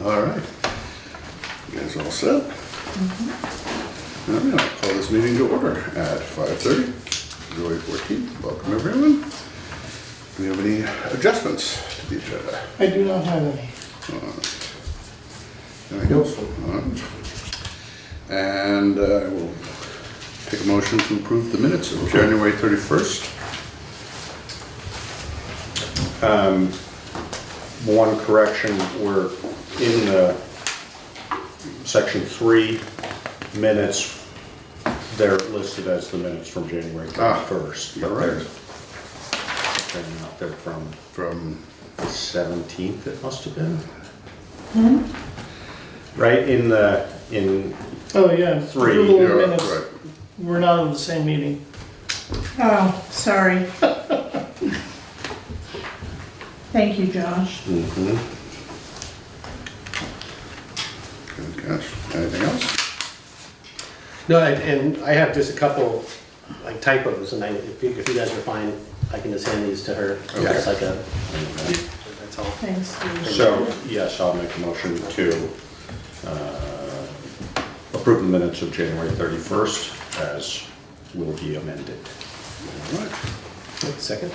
All right. You guys all set? All right, I'll call this meeting to order at 5:30, July 14th. Welcome, everyone. Do we have any adjustments to the agenda? I do not have any. Anything else? All right. And I will take a motion to approve the minutes of January 31st. One correction, we're in the section 3 minutes, they're listed as the minutes from January 31st. You're right. They're not, they're from From, the 17th, it must have been. Right, in Oh, yeah. 3, Approval of you're minutes. right. We're not on the same meeting. Oh, sorry. Thank you, Josh. mhm. Good catch. Anything else? No, and I have just a couple like typos, and if you guys are fine, I can just hand these to her. Okay. Just like a, that's all. Thanks, Steve. So, yes, I'll make a motion to approve the minutes of January 31st as will be amended. All right. Second?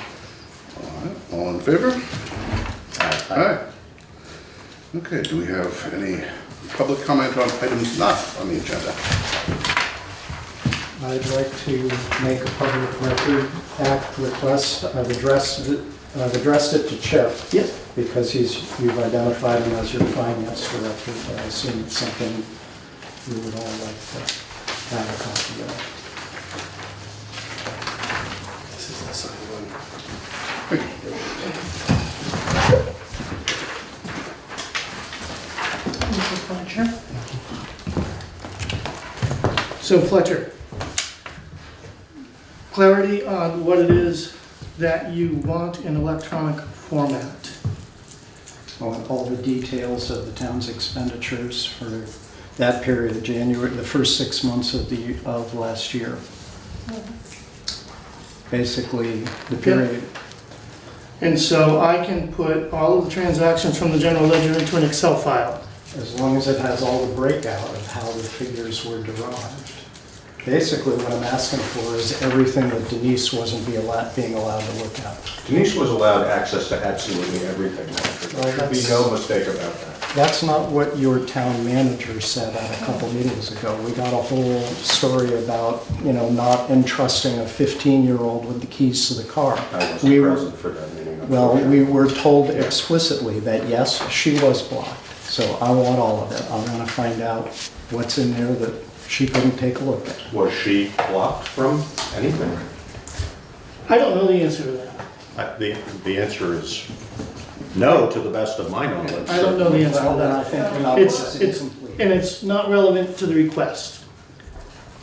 All right. All in favor? Aye. Aye. Okay, do we have any public comment on items not on the agenda? I'd like to make a Public Record Act request. I've addressed it to Chip. Yes. Because you've identified him as your finance director, but I assume it's something we would all like to have a copy of. This is the signed one. Mr. Fletcher. So Fletcher, clarity on what it is that you want in electronic format. All the details of the town's expenditures for that period of January, the first 6 months of last year. Basically, the period. And so I can put all of the transactions from the general ledger into an Excel file. As long as it has all the breakout of how the figures were derived. Basically, what I'm asking for is everything that Denise wasn't being allowed to look at. Denise was allowed access to absolutely everything. There should be no mistake about that. That's not what your town manager said at a couple meetings ago. We got a whole story about, not entrusting a 15-year-old with the keys to the car. I wasn't We were- present for that meeting. Well, we were told explicitly that yes, she was blocked. So I want all of it. I want to find out what's in there that she couldn't take a look at. Was she blocked from anything? I don't know the answer to that. The answer is no, to the best of my knowledge. I don't know the answer Well, to then I that. think you're not It's, incomplete. and it's not relevant to the request.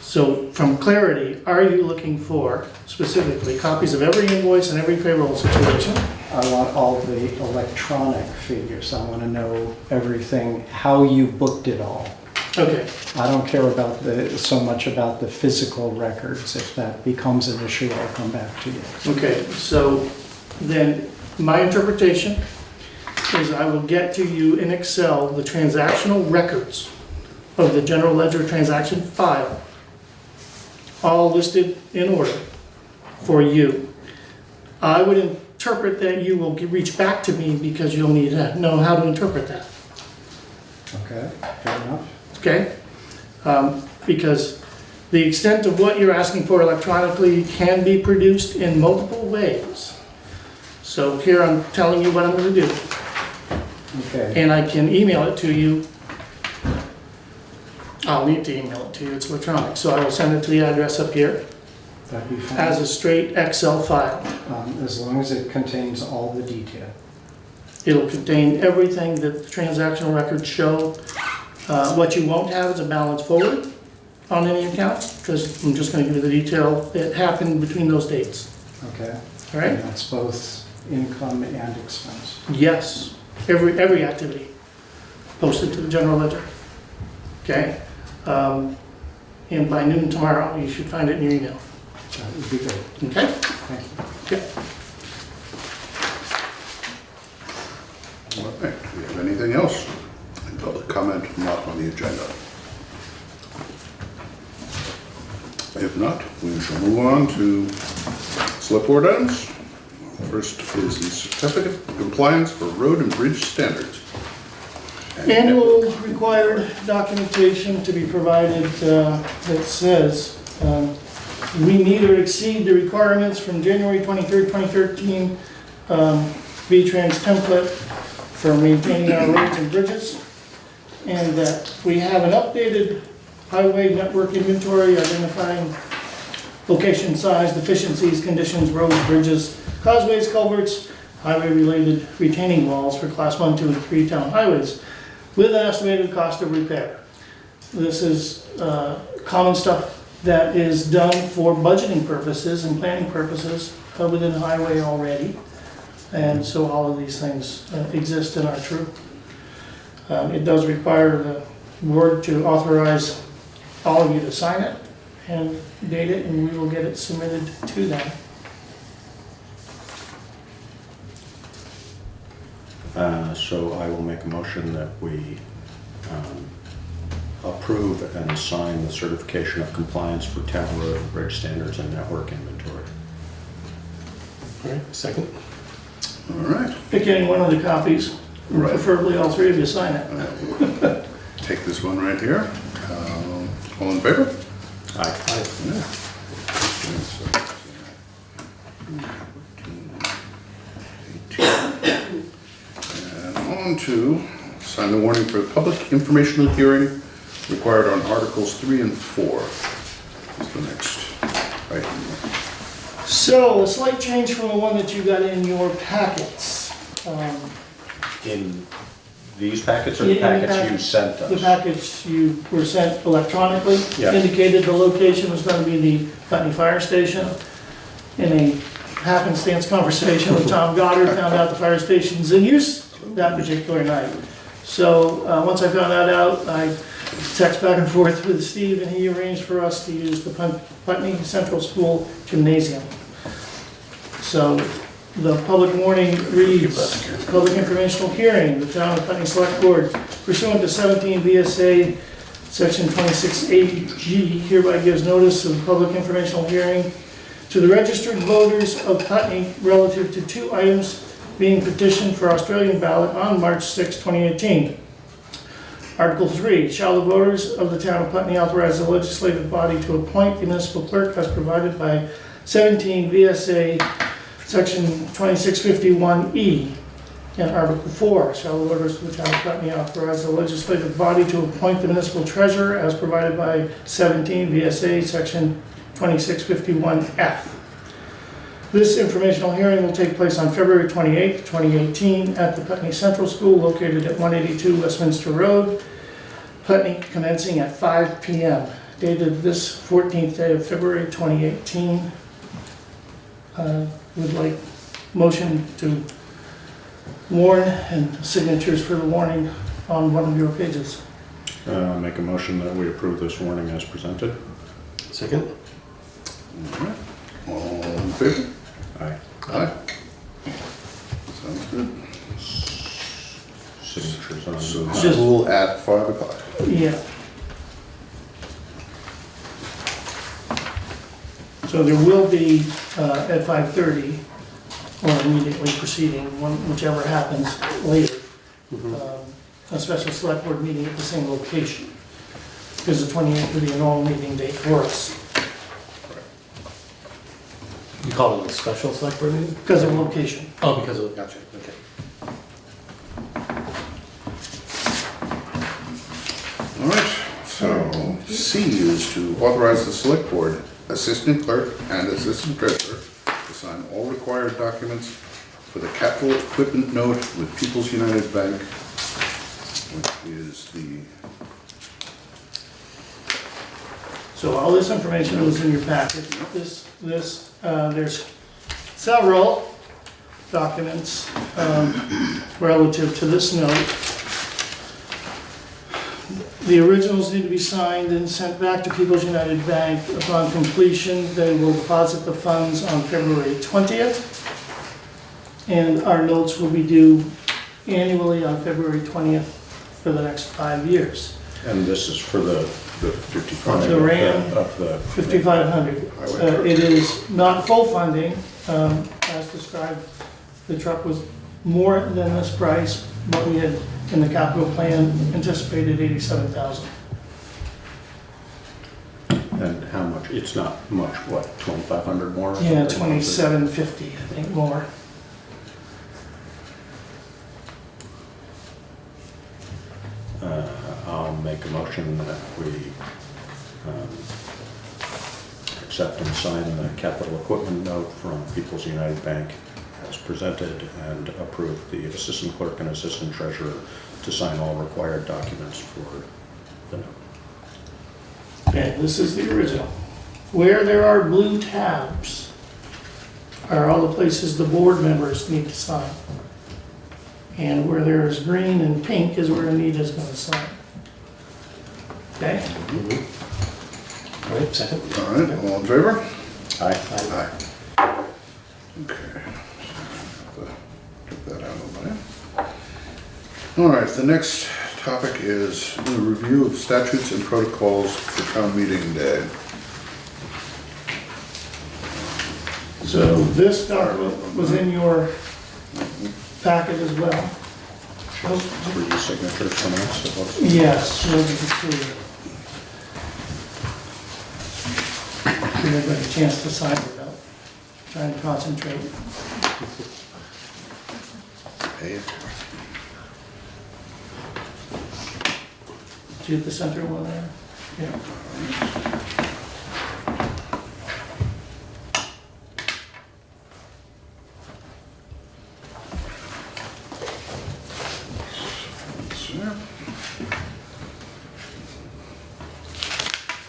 So from clarity, are you looking for specifically copies of every invoice and every payroll situation? I want all the electronic figures. I want to know everything, how you booked it all. Okay, I don't care about so much about the physical records. If that becomes an issue, I'll come back to you. okay, so then my interpretation is I will get to you in Excel the transactional records of the general ledger transaction file, all listed in order for you. I would interpret that you will reach back to me because you'll need to know how to interpret that. Okay, fair enough. Okay? Because the extent of what you're asking for electronically can be produced in multiple ways. So here I'm telling you what I'm going to do, Okay, and I can email it to you. I'll need to email it to you, it's electronic, so I will send it to the address up here that'd be fine. as a straight Excel file. As long as it contains all the detail. It'll contain everything that the transactional records show. What you won't have is a balance forward on any account, because I'm just going to give you the detail that happened between those dates. Okay? All right? And that's both income and expense. Yes, every activity posted to the general ledger. Okay? And by noon tomorrow, you should find it in your email. That would be great. Okay? Thank you. Yeah. All right, do we have anything else And public comment not on the agenda. If not, we shall move on to select board items. First is the certificate of compliance for road and bridge standards. Annual required documentation to be provided that says we meet or exceed the requirements from January 23rd, 2013 V-Trans template for maintaining our roads and bridges, and that we have an updated highway network inventory identifying location, size, deficiencies, conditions, roads, bridges, causeways, culverts, highway-related retaining walls for class 1, 2, and 3 town highways with an estimated cost of repair. This is common stuff that is done for budgeting purposes and planning purposes within the highway already. And so all of these things exist in our troop. It does require the board to authorize all of you to sign it and date it, and we will get it submitted to them. So I will make a motion that we approve and sign the certification of compliance for town road and bridge standards and network inventory. All right, second. All right. Pick any one of the copies, Right. preferably all three of you sign it. Take this one right here. All in favor? Aye. Yeah. And on to sign the warning for the public informational hearing required on Articles 3 and 4. Is the next item. So, a slight change from the one that you got in your packets. In these packets or In the the packets you packets. sent The us? package you were sent electronically Yeah. indicated the location was going to be the Putney Fire Station. In a happenstance conversation with Tom Goddard, found out the fire station's in use that particular night. So, once I found that out, I text back and forth with Steve, and he arranged for us to use the Putney Central School Gymnasium. So, the public warning reads, public informational hearing, the town of Putney Selectboard pursuant to 17 VSA section 2680G hereby gives notice of public informational hearing to the registered voters of Putney relative to 2 items being petitioned for Australian ballot on March 6, 2018. Article 3, shall the voters of the town of Putney authorize the legislative body to appoint a municipal clerk as provided by 17 VSA Section 2651E. And Article 4, shall the voters of the town of Putney authorize the legislative body to appoint the municipal treasurer as provided by 17 VSA Section 2651F. This informational hearing will take place on February 28, 2018 at the Putney Central School located at 182 Westminster Road, Putney, commencing at 5 p.m. Dated this 14th day of February 2018. Would like motion to warn and signatures for the warning on one of your pages. Make a motion that we approve this warning as presented. Second. All right. All in favor? Aye. Aye. Sounds good. Signatures on So the Just- school at 5 o'clock. Yeah. So there will be, at 5:30, or immediately preceding, whichever happens later, a special select board meeting at the same location. Because the 28th would be a normal meeting date for us, You call it a special select board meeting? because of location. Oh, because of, gotcha, okay. All right, so C is to authorize the select board, assistant clerk, and assistant treasurer to sign all required documents for the capital equipment note with People's United Bank, which is the, So all this information was in your packet. There's several documents relative to this note. The originals need to be signed and sent back to People's United Bank. Upon completion, they will deposit the funds on February 20th. And our notes will be due annually on February 20th for the next 5 years. And this is for the The 55. The RAM. of the, 5,500. Highway truck. It is not full funding, as described. The truck was more than this price, but we had, in the capital plan, anticipated 87,000. and how much, it's not much, what, 2,500 more? or Yeah, something? 2750, I think, more. I'll make a motion that we accept and sign the capital equipment note from People's United Bank as presented, and approve the assistant clerk and assistant treasurer to sign all required documents for the note. Okay, this is the original. Where there are blue tabs are all the places the board members need to sign. And where there is green and pink is where Anita's gonna sign. Okay? All right, second. All right, all in favor? Aye. Aye. Okay. Get that out of the way. All right, the next topic is the review of statutes and protocols for town meeting day. So this document was in your packet as well. Shows 3 signatures from us. it looks- Yes, those are the three. Give everybody a chance to sign without trying to concentrate. Hey, Do you get the center one there? Yeah. that's it.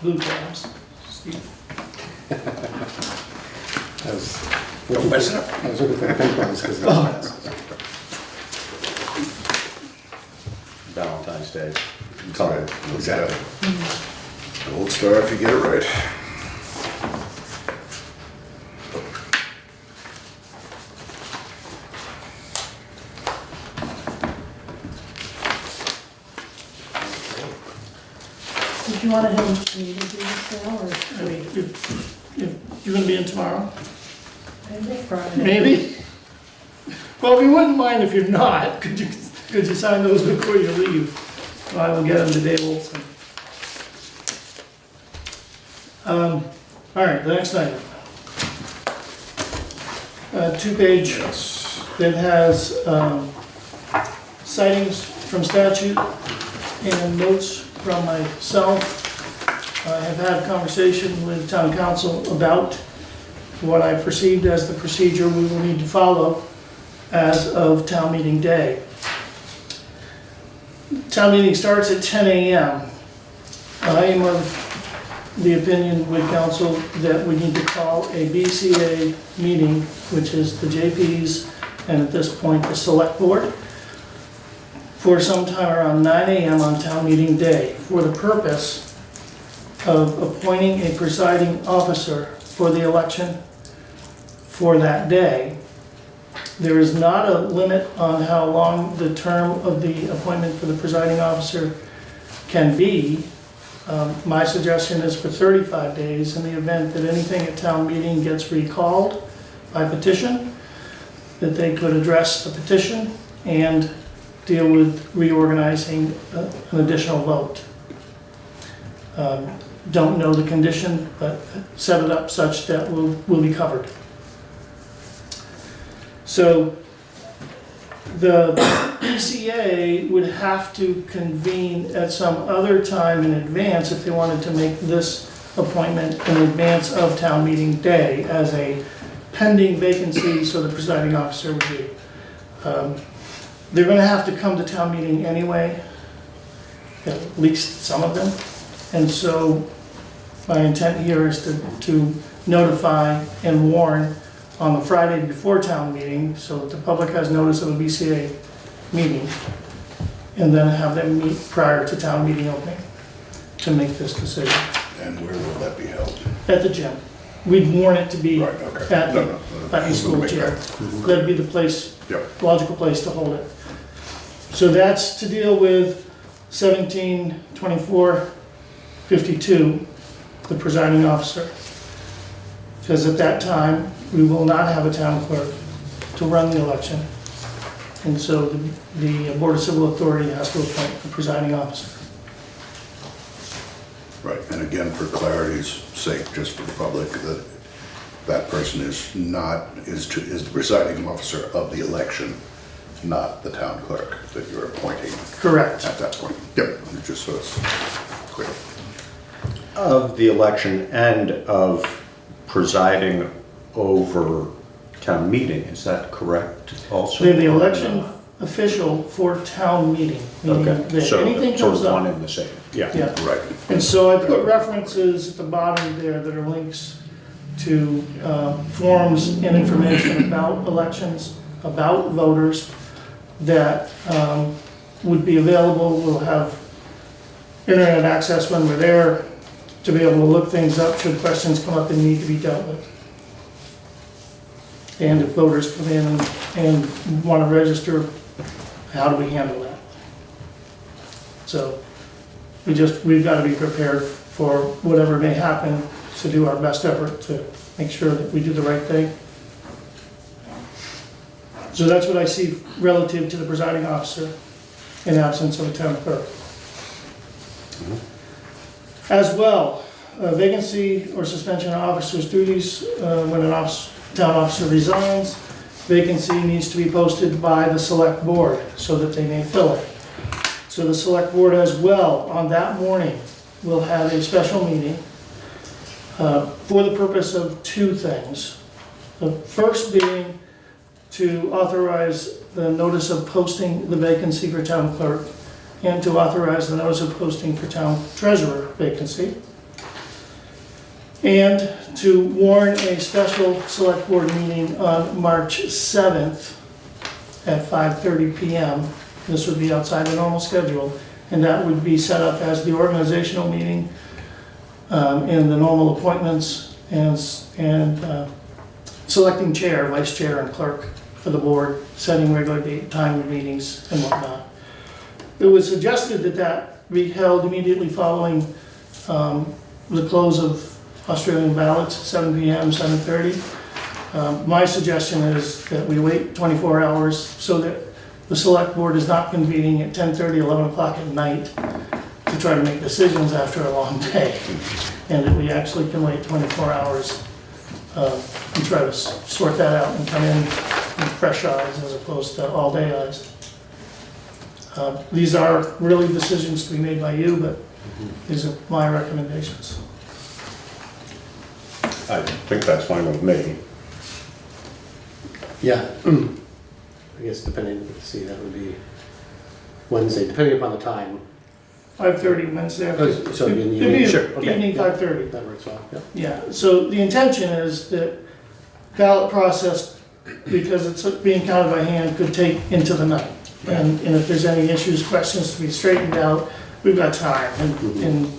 Blue tabs. Steve. I was Don't mess it up. I was looking for the pink ones because Oh. Valentine's Day. Color. Exactly. Gold star if you get it right. Did you want to have me to do this now, or I mean, you're gonna be in tomorrow? maybe Friday? Maybe. Well, we wouldn't mind if you're not. Could you sign those before you leave? I will get them to Dave Olson. All right, the next item. 2-page Yes. that has citings from statute and notes from myself. I have had a conversation with town council about what I perceived as the procedure we will need to follow as of town meeting day. Town meeting starts at 10 a.m. I am of the opinion with council that we need to call a BCA meeting, which is the JPs and at this point the select board, for sometime around 9 a.m. on town meeting day for the purpose of appointing a presiding officer for the election for that day. There is not a limit on how long the term of the appointment for the presiding officer can be. My suggestion is for 35 days in the event that anything at town meeting gets recalled by petition, that they could address the petition and deal with reorganizing an additional vote. Don't know the condition, but set it up such that will be covered. So the BCA would have to convene at some other time in advance if they wanted to make this appointment in advance of town meeting day as a pending vacancy, so the presiding officer would be. They're gonna have to come to town meeting anyway, at least some of them. And so my intent here is to notify and warn on the Friday before town meeting, so that the public has notice of a BCA meeting, and then have them meet prior to town meeting opening to make this decision And where will that be held? at the gym. We'd warn it to be Right, okay. at No, the no, Putney School Make gym. that- That'd be the place, Yep. logical place to hold it. So that's to deal with 172452, the presiding officer. Because at that time, we will not have a town clerk to run the election. And so the Board of Civil Authority has to appoint the presiding officer. Right, and again, for clarity's sake, just for the public, that person is the presiding officer of the election, not the town clerk that you're appointing Correct. at that point. Yep, just so it's clear. Of the election and of presiding over town meeting, is that correct also? They're the election official for town meeting, meaning Okay, that so anything sort comes of one up. and the same, yeah. Yeah, Right. and so I put references at the bottom there that are links to forms and information about elections, about voters that would be available. We'll have internet access when we're there to be able to look things up should questions come up and need to be dealt with. And if voters come in and want to register, how do we handle that? So we've got to be prepared for whatever may happen, to do our best effort to make sure that we do the right thing. So that's what I see relative to the presiding officer in absence of a town clerk. As well, vacancy or suspension of officer's duties when an town officer resigns. Vacancy needs to be posted by the select board so that they may fill it. So the select board as well, on that morning, will have a special meeting for the purpose of two things. The first being to authorize the notice of posting the vacancy for town clerk and to authorize the notice of posting for town treasurer vacancy. And to warn a special select board meeting on March 7th at 5:30 PM. This would be outside the normal schedule, and that would be set up as the organizational meeting and the normal appointments and selecting chair, vice chair, and clerk for the board, setting regular date, time of meetings and whatnot. It was suggested that that be held immediately following the close of Australian ballots at 7 PM, 7:30. My suggestion is that we wait 24 hours so that the select board is not convening at 10:30, 11 o'clock at night to try to make decisions after a long day. And that we actually can wait 24 hours and try to sort that out and come in with fresh eyes as opposed to all-day eyes. These are really decisions to be made by you, but these are my recommendations. I think that's fine with me. Yeah. I guess depending, let's see, that would be Wednesday, depending upon the time. 5:30 Wednesday. Oh, so it'd be in the evening? Sure, okay. Evening, Yeah. 5:30. That works well, yeah. Yeah, so the intention is that ballot process, because it's being counted by hand, could take into the night. And if there's any issues, questions to be straightened out, we've got time. And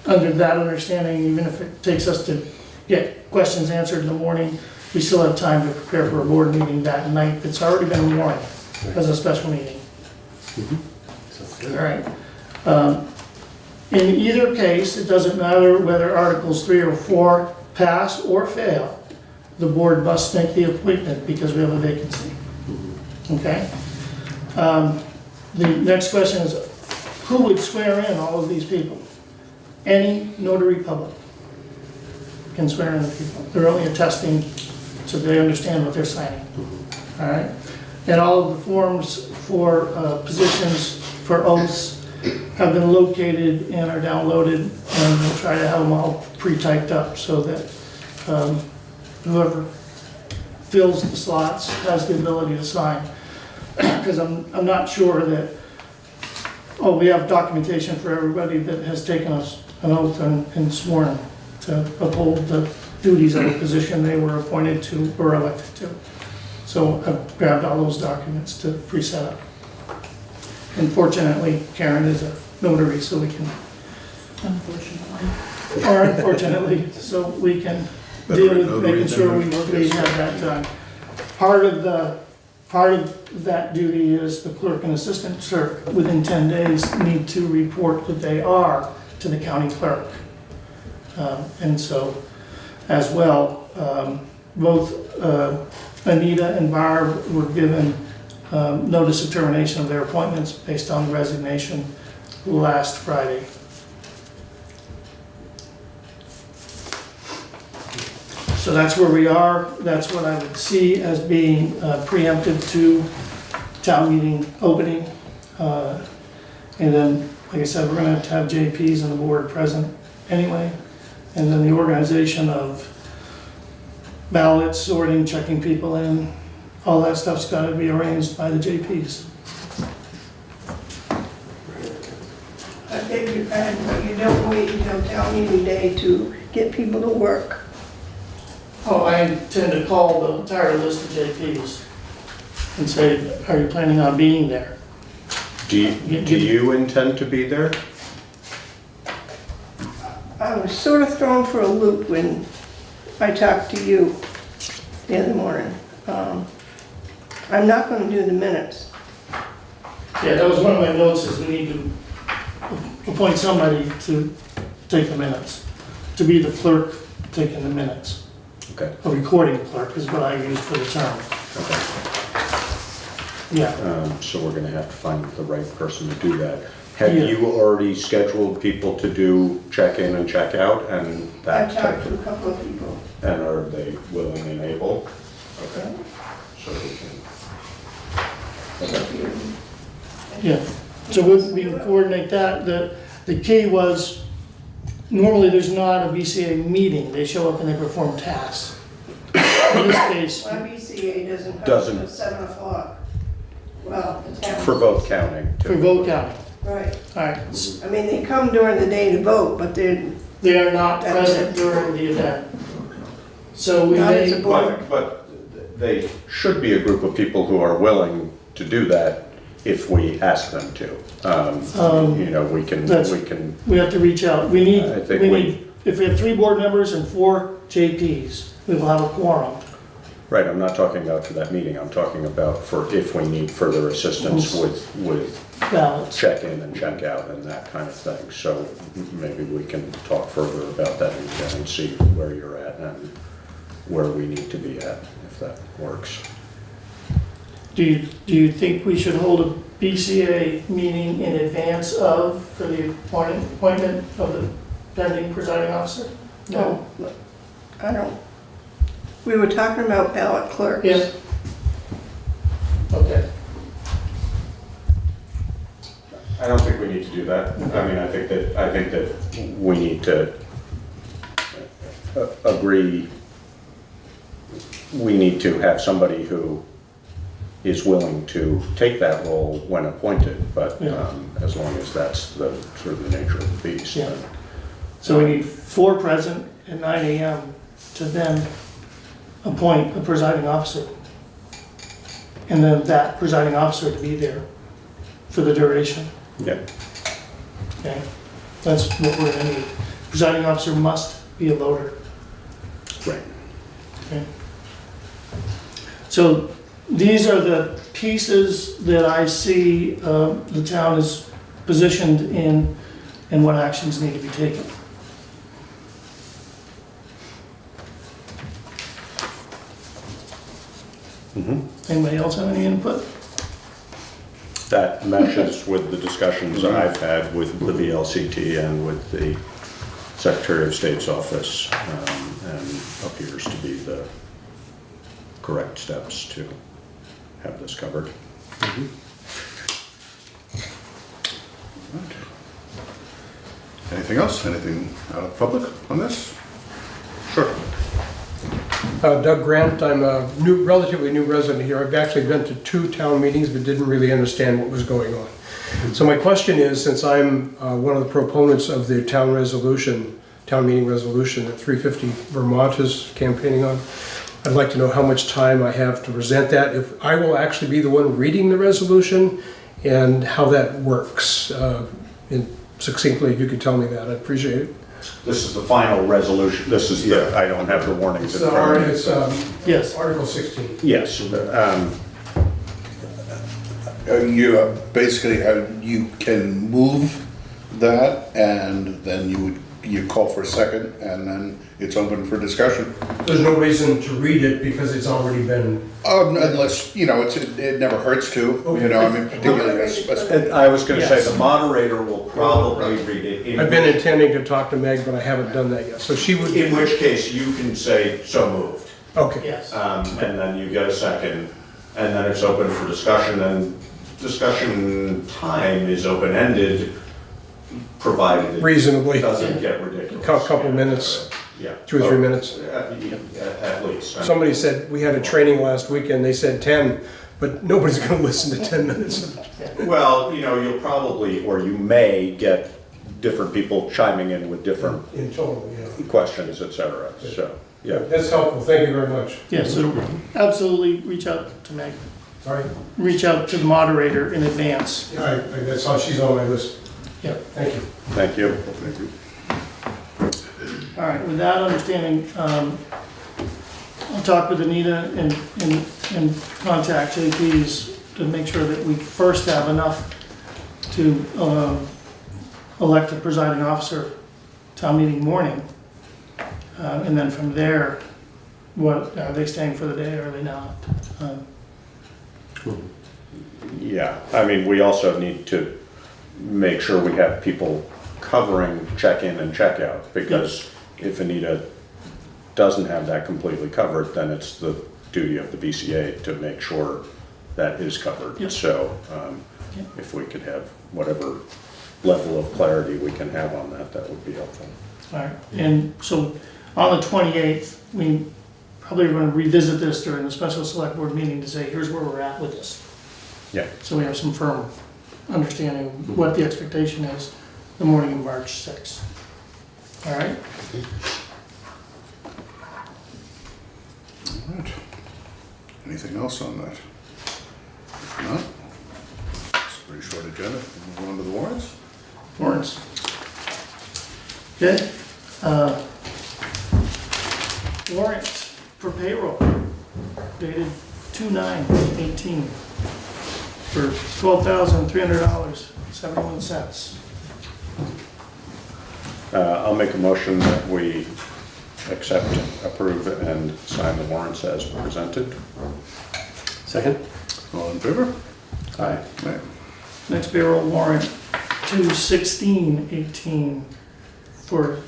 under that understanding, even if it takes us to get questions answered in the morning, we still have time to prepare for a board meeting that night that's already been warned as a special meeting. Sounds good. All right. In either case, it doesn't matter whether Articles 3 or 4 pass or fail, the board must make the appointment because we have a vacancy. Okay? The next question is, who would swear in all of these people? Any notary public can swear in the people. They're only attesting so they understand what they're signing. All right? And all of the forms for positions for oaths have been located and are downloaded, and we'll try to have them all pre-typed up so that whoever fills the slots has the ability to sign. Because I'm not sure that, we have documentation for everybody that has taken us an oath and sworn to uphold the duties of a position they were appointed to or elected to. So I've grabbed all those documents to pre-set up. Unfortunately, Karen is a notary, so we can, Unfortunately. or unfortunately, so we can deal with making sure we have that done. Part of the part of that duty is the clerk and assistant clerk within 10 days need to report that they are to the county clerk. And so, as well, both Anita and Barb were given notice of termination of their appointments based on resignation last Friday. So that's where we are. That's what I would see as being preemptive to town meeting opening. And then, like I said, we're gonna have to have JPs and the board present anyway. And then the organization of ballots, sorting, checking people in, all that stuff's gotta be arranged by the JPs. I think you don't wait until town meeting day to get people to work. Oh, I intend to call the entire list of JPs and say, are you planning on being there? Do you intend to be there? I was sort of thrown for a loop when I talked to you the other morning. I'm not gonna do the minutes. Yeah, that was one of my notes, is we need to appoint somebody to take the minutes, to be the clerk taking the minutes. Okay. A recording clerk is what I use for the term. Okay. Yeah, So we're gonna have to find the right person to do that. Have Yeah. you already scheduled people to do check-in and check-out and I that type talked to a of? couple of people. And are they willing and able? Okay. So we can. yeah. So we can coordinate that. The key was, normally there's not a BCA meeting. They show up and they perform tasks. In this case, My BCA doesn't come Doesn't. until 7 o'clock. Well, the town. For vote counting. for vote counting. Right. All right, I mean, they come during the day to vote, but they're they are not That's present it. during the event. So we not as a may, board. But they should be a group of people who are willing to do that if we ask them to. You know, we can, that's- we have to reach out. We need, I think we we- need, if we have 3 board members and 4 JPs, we will have a quorum. right, I'm not talking about for that meeting, I'm talking about for if we need further assistance with Ballots. check-in and check-out and that kind of thing. So maybe we can talk further about that and see where you're at and where we need to be at, if that works. Do you think we should hold a BCA meeting in advance of, for the appointment of the pending presiding officer? No? I don't. We were talking about ballot clerks. Yes. Okay. I don't think we need to do that. I mean, I think that we need to agree, we need to have somebody who is willing to take that role when appointed, but Yeah. as long as that's the sort of the nature of the beast. Yeah. then- So we need 4 present at 9 AM to then appoint a presiding officer. And then that presiding officer to be there for the duration, Yeah, okay? That's what we're gonna need. Presiding officer must be a voter, right. okay? So these are the pieces that I see the town is positioned in and what actions need to be taken. Anybody else have any input? That meshes with the discussions I've had with the VLCT and with the Secretary of State's office, and appears to be the correct steps to have this covered. Anything else? Anything out of public on this? Sure. Doug Grant, I'm a relatively new resident here. I've actually been to 2 town meetings but didn't really understand what was going on. So my question is, since I'm one of the proponents of the town meeting resolution that 350 Vermont is campaigning on, I'd like to know how much time I have to present that, if I will actually be the one reading the resolution, and how that works. Succinctly, if you could tell me that, I'd appreciate it. This is the final resolution, this is the, I don't have the warnings in front of me. It's Yes. Article 16. Yes, Basically, you can move that, and then you call for a second, and then it's open for discussion. There's no reason to read it because it's already been, Unless, it never hurts to, I mean, particularly as I was gonna say, Yes. the moderator will probably read it. I've been intending to talk to Meg, but I haven't done that yet. So she would, In which case, you can say, so moved. okay. Yes. And then you get a second, and then it's open for discussion, and discussion time is open-ended, provided it Reasonably, doesn't get ridiculous. Couple minutes. Yeah. 2 or 3 minutes. At least. Somebody said, we had a training last weekend, they said 10, but nobody's gonna listen to 10 minutes. Well, you'll probably, or you may get different people chiming in with different In total, yeah. questions, et cetera, so, yeah. That's helpful, thank you very much. Yes, so absolutely reach out to Meg. All right, Reach out to the moderator in advance. all right, that's how she's on my list. Yep. Thank you. Thank you. Thank you. All right, with that understanding, I'll talk with Anita and contact JP's to make sure that we first have enough to elect a presiding officer town meeting morning. And then from there, what, are they staying for the day or are they not? Yeah, I mean, we also need to make sure we have people covering check-in and check-out, because if Anita doesn't have that completely covered, then it's the duty of the BCA to make sure that is covered. Yep. So Yep. if we could have whatever level of clarity we can have on that, that would be helpful. All right, and so on the 28th, we probably are going to revisit this during the special select board meeting to say, here's where we're at with this. Yeah. So we have some firm understanding of what the expectation is the morning of March 6th. All right? All right. Anything else on that? If not, it's a pretty short agenda. We'll move on to the warrants. Warrants. Okay. Warrant for payroll dated 2/9/18 for $12,300.71. I'll make a motion that we accept, approve, and sign the warrants as presented. Second? All in favor? Aye. Aye. Next payroll warrant 2/16/18 for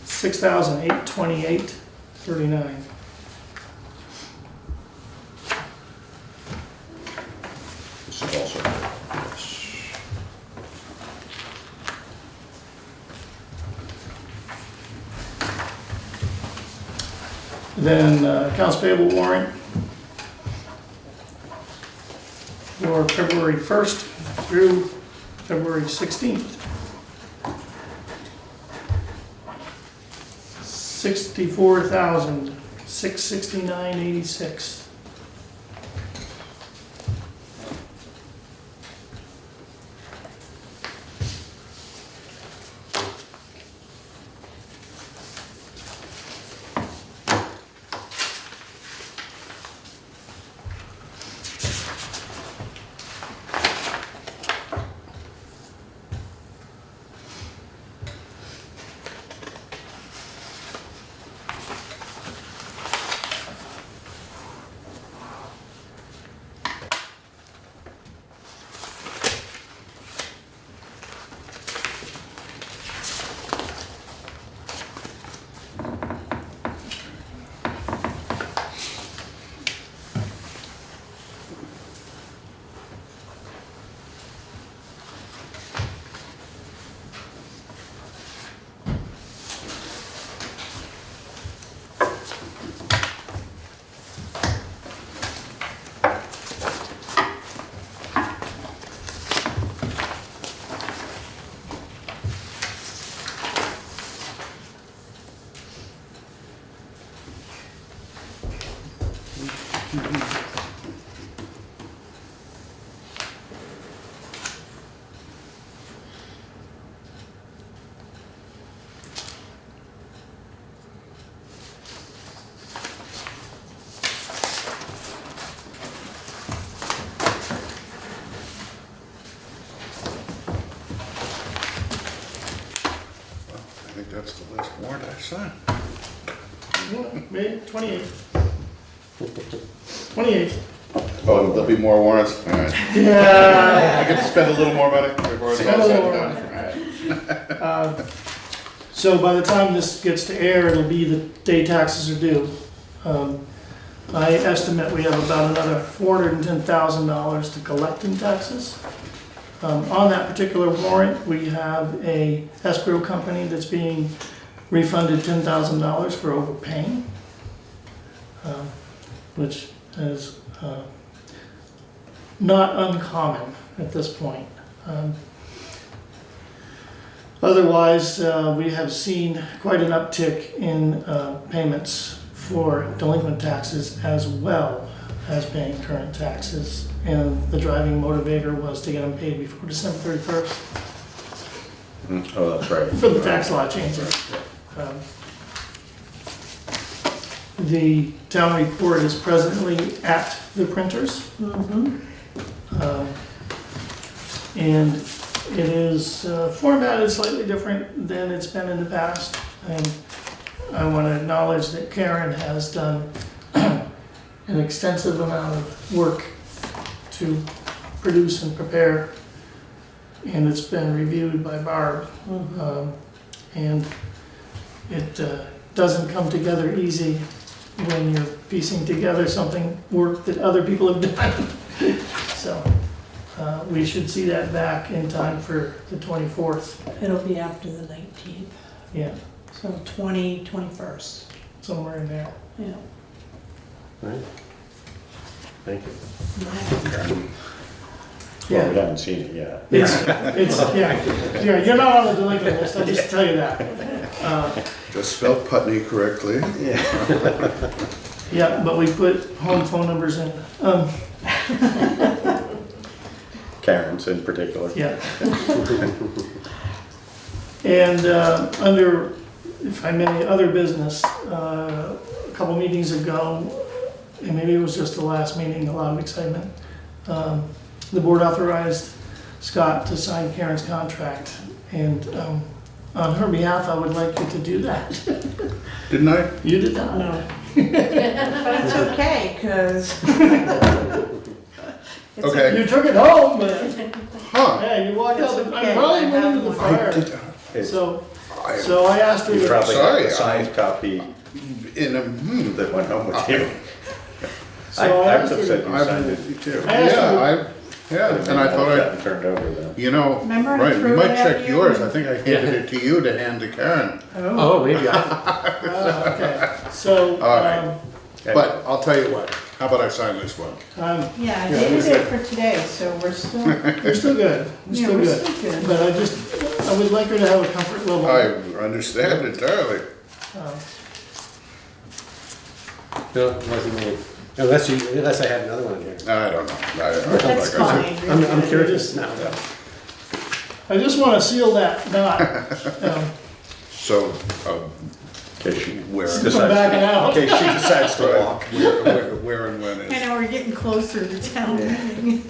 $6,828.39. This is also, yes. Then accounts payable warrant for February 1st through February 16th. $64,669.86. think that's the last warrant I've signed. May 28th. 28th. Oh, there'll be more warrants? All right. Yeah. I get to spend a little more money before it's all Spend a said little and more done. All right. So by the time this gets to air, it'll be the day taxes are due. I estimate we have about another $410,000 to collect in taxes. On that particular warrant, we have a escrow company that's being refunded $10,000 for overpaying, which is not uncommon at this point. Otherwise, we have seen quite an uptick in payments for delinquent taxes as well as paying current taxes. And the driving motivator was to get them paid before December 31st Oh, that's right. for the tax law changes. The town report is presently at the printers. And it is formatted slightly different than it's been in the past. And I want to acknowledge that Karen has done an extensive amount of work to produce and prepare. And it's been reviewed by Barb. And it doesn't come together easy when you're piecing together work that other people have done. So we should see that back in time for the 24th. It'll be after the 19th, Yeah, so 21st, somewhere in there. yeah. Right. Thank you. Well, we Yeah, haven't seen it yet. yeah, you're not on the delinquent list, I'll just tell you that. Just spelled Putney correctly. Yeah, but we put home phone numbers in. Karen's in particular. Yeah. And under, if I may, other business, a couple meetings ago, and maybe it was just the last meeting, a lot of excitement, the board authorized Scott to sign Karen's contract. And on her behalf, I would like you to do that. Didn't I? You did not. No. But it's okay, because Okay. You took it home, but, Huh. yeah, you walked out, It's I okay, probably I went have into the one. fire. It- So I- I asked her You to. probably have Sorry, the signed copy In a, that went home with you. So I I was asked her upset to- you signed it too. I asked her- yeah, and I thought Gotten turned over then. you know, Remember I right, you threw might it at check you? yours. I think I handed it to you to hand to Karen. Oh, maybe I, Okay, so, All right. But I'll tell you what, how about I sign this one? yeah, I dated it for today, so we're still, we're still good, we're yeah, still we're good. still good. But I would like her to have a comfort level. I understand entirely. no, it wasn't me. Unless I have another one here. I don't know. That's like I said, fine. I'm curious now. I just want to seal that knot. So, In case she where, Come back and out. in case she decides to walk. where and when I is? know, we're getting closer to town meeting.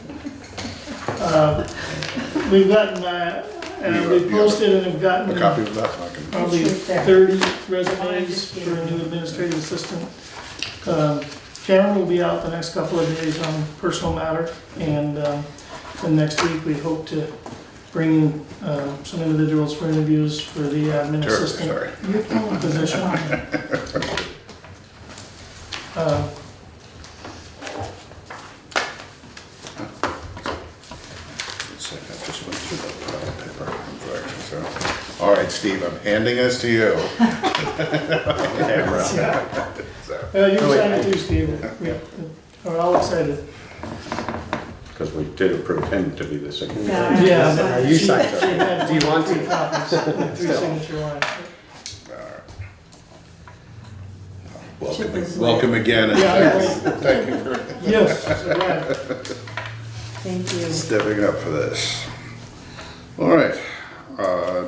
We've gotten, and we posted and we've A gotten copy of that, I can. probably Shoot there. 30 resumes for a new administrative assistant. Karen will be out the next couple of days on personal matter, and then next week we hope to bring in some individuals for interviews for the admin Terrible, assistant sorry. position. I just went through the pile of paper. So, all right, Steve, I'm handing this to you. So, You can sign it too, Steve. We're all excited. Because we did approve him to be the second. Yeah. Yeah. but You She- signed she it. had Do you want to? 3 copies, 3 signature lines. Welcome again, and Yeah. thank you for Yes, right. Thank you. stepping up for this. All right,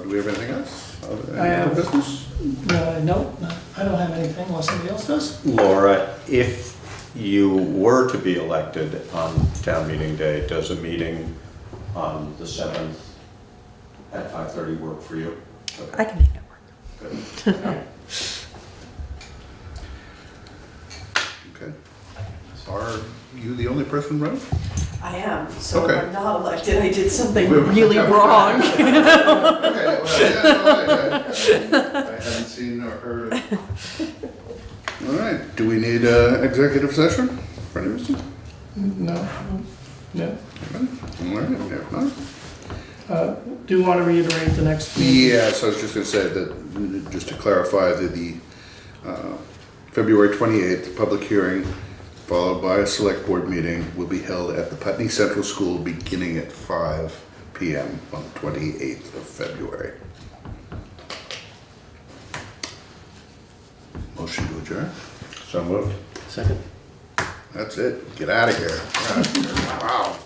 do we have anything else? Any other business? No, I don't have anything unless somebody else does. Laura, if you were to be elected on town meeting day, does a meeting on the 7th at 5:30 work for you? I can make it work. Okay. Are you the only person running? I am, so Okay. if I'm not elected, I did something really wrong. Okay, well, yeah, no, I haven't seen or heard of. All right, do we need an executive session for any reason? No, no. All right, if not. Do you want to reiterate the next meeting? Yes, I was just gonna say that, just to clarify, that the February 28th public hearing, followed by a select board meeting, will be held at the Putney Central School beginning at 5 p.m. on the 28th of February. Motion to adjourn? So moved. Second. That's it. Get out of here. Wow.